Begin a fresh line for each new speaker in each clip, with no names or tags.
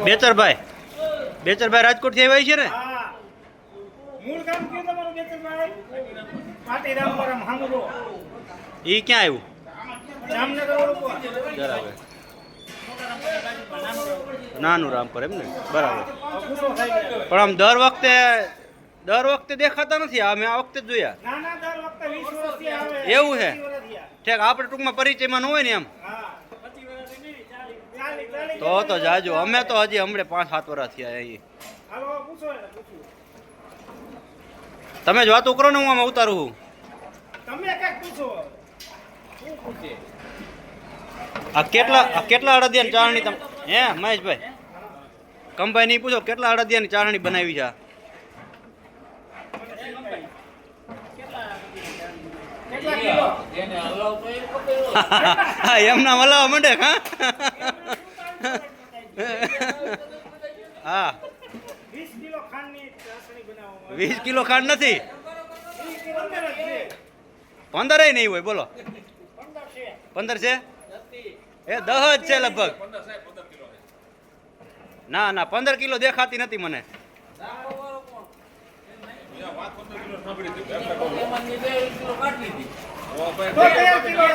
બેચરભાઈ બેચરભાઈ રાજકોટ થી આવ્યા છે ને?
મૂળ ગામ કયું તમારું બેચરભાઈ? પાટીરામપુરમ હાંગરો.
ઈ ક્યાં આવ્યું?
જામનગર ઓળખવા.
બરાબર. નાનું રામપુર એમ ને? બરાબર. પણ આમ દર વખતે દેખાતા નથી. અમે આ વખતે જ જોયા.
ના ના, દર વખતે 20 વર્ષથી આવે.
એવું છે? ઠેક આપણે ટૂંકમાં પરિચયમાં ન હોય ને એમ. તો જાજો. અમે તો હજી હમણાં 5-7 વર્ષ થયા અહીં. તમે જ વાતો કરો ને, હું આમાં ઉતારું છું.
તમે કઈક પૂછો.
આ કેટલા અડદિયાની ચારણી તમે હે મહેશભાઈ કંભાઈ નહીં પૂછો કેટલા અડદિયાની ચારણી બનાવી છે? એમના હલાવા માંડે. હા 20 કિલો ખાંડ નથી. 15 નહીં હોય. બોલો 15 છે? એ 10 જ છે લગભગ. ના ના 15 કિલો દેખાતી નથી મને.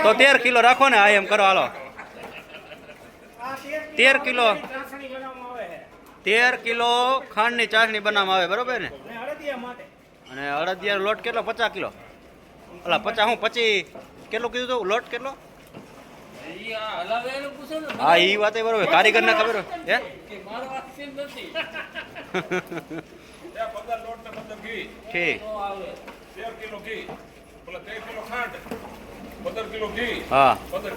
તો 13 કિલો રાખો ને. આ એમ કરો હાલો. 13 કિલો 13 કિલો ખાંડની ચાસણી બનાવવામાં આવે બરોબર ને? અને અડદિયા લોટ કેટલો? 50 કિલો. અલા 50 હું 25 કેટલું કીધું તું? લોટ કેટલો? હા એ વાત બરોબર. કારીગર ને ખબર હોય હે? ઠીક. 13 હા
18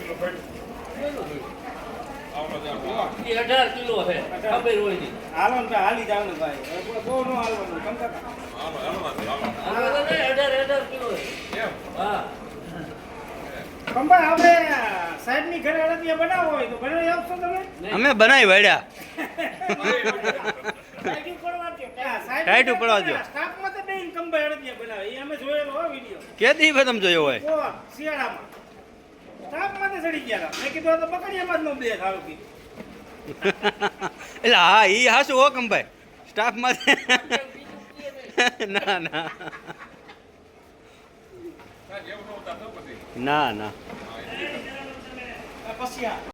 કિલો છે. ખબર હોય નહીં.
હાલો ને હાલી જાવ ને ભાઈ. બહુ નો હાલવાનું.
18 કિલો છે. હા
કંબા આપણે સાહેબ ની ઘરે અડદિયા બનાવો હોય તો બનાવી આપશો તમે?
અમે બનાવી વાડ્યા.
ટાઈટું પડવા દો. સ્ટાફ માં તો બેન કંબા અડદિયા બનાવે. એ અમે જોયેલો હો વિડિયો.
કેદી તમે જોયો હોય?
શિયાળામાં સ્ટાફ માં ચડી ગયા. મેં કીધું તો પકડીયામાં જ નો બે ખાવ કીધું.
એટલે હા ઈ હાસુ હો કંભાઈ. સ્ટાફ માં ના ના ના ના.